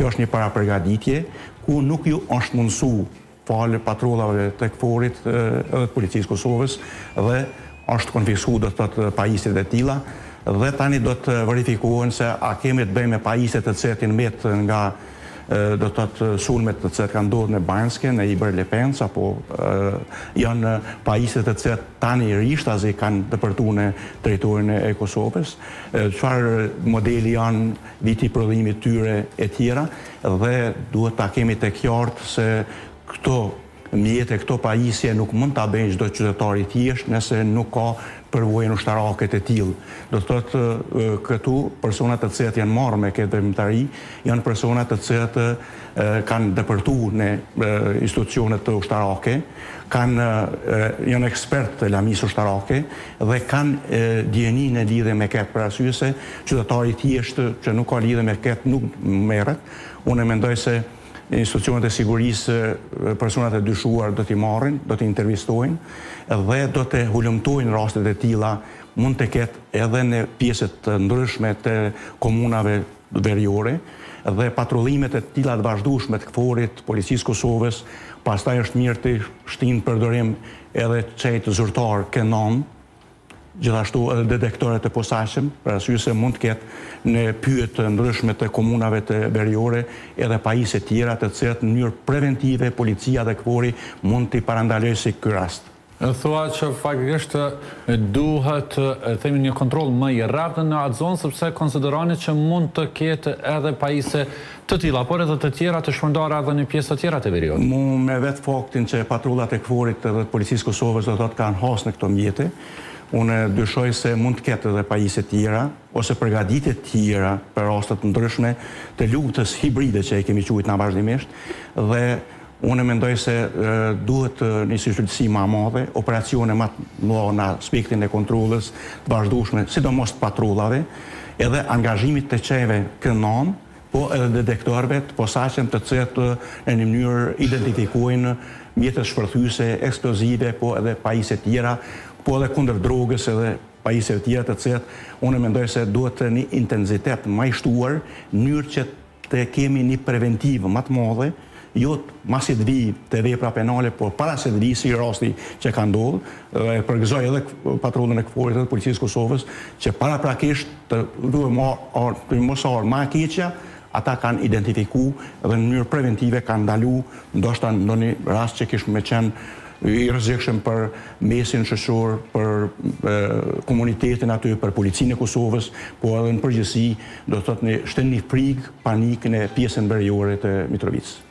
kjo është një parapërgatitje ku nuk ju është mundësu falë patrullave të këforit edhe të policisë Kosovës dhe është konfisku do të thotë pajisjet e tilla dhe tani do të verifikohen se a kemi të bëjmë me pajisjet të cilat janë mbet nga do të thotë sulmet të cilat kanë ndodhur në Banjske, në Iber Lepenc apo janë pajisjet të cilat tani rishtazi kanë depërtuar në territorin e Kosovës, çfarë modeli janë, viti prodhimit tyre e tjera dhe duhet ta kemi të qartë se këto mjete, këto pajisje nuk mund ta bëjnë çdo qytetar i thjesht nëse nuk ka përvojën ushtarake të tillë. Do të thotë këtu personat të cilat janë marrë me këtë veprimtari janë persona të cilat kanë depërtuar në institucione të ushtarake, janë ekspertë të lamisë ushtarake dhe kanë dijeni në lidhje me këtë, për arsye se qytetari i thjesht që nuk ka lidhje me këtë nuk merret. Unë mendoj se institucionet e sigurisë, personat e dyshuar do t'i marrin, do t'i intervistojnë dhe do të hulumtojnë rastet e tilla, mund të ketë edhe në pjesët të ndryshme të komunave veriore dhe patrullimet e tilla të vazhdueshme të këforit, policisë Kosovës, pastaj është mirë të shtinë përdorim edhe çejt zyrtar kenon, gjithashtu edhe detektorët e posaçëm, për arsye se mund të ketë në pyjet të ndryshme të komunave të veriore edhe pajisje tjera të cilat në mënyrë preventive policia dhe këfori mund t'i parandalojë si ky rast. Thua që faktikisht duhet themi një kontroll më i rraptë në atë zonë sepse konsideroni që mund të ketë edhe pajisje të tilla, por edhe të tjera të shpërndara edhe në pjesë të tjera të veriut. Me vetë faktin që patrullat e këforit edhe të policisë Kosovës do të thotë kanë hasë në këto mjete, unë dyshoj se mund të ketë edhe pajisje tjera ose përgatitje tjera për raste të ndryshme të luftës hibride që e kemi quajtur na vazhdimisht dhe unë mendoj se duhet një shqyrtësi më e madhe, operacione më të mëdha në aspektin e kontrollës të vazhdueshme, sidomos të patrullave, edhe angazhimit të çeve kënon, po edhe detektorëve të posaçëm të cilat në një mënyrë identifikojnë mjete shpërthyese, eksplozive, po edhe pajisje tjera, po edhe kundër drogës edhe pajisje tjera të cilat unë mendoj se duhet një intensitet më i shtuar, në mënyrë që të kemi një preventivë më të madhe, jo masi të vi të vepra penale, por para se të vi si rasti që ka ndodhur, dhe përgëzoj edhe patrullën e këforit dhe policisë Kosovës, që paraprakisht të mos orë ma keqja, ata kanë identifiku dhe në mënyrë preventive kanë ndalu, ndoshta në një rast që kishë me qenë i rrezikshëm për mesin shoqëror, për komunitetin aty, për policinë e Kosovës, po edhe në përgjithësi do të thotë shten një frikë, panik në pjesën veriore të Mitrovicës.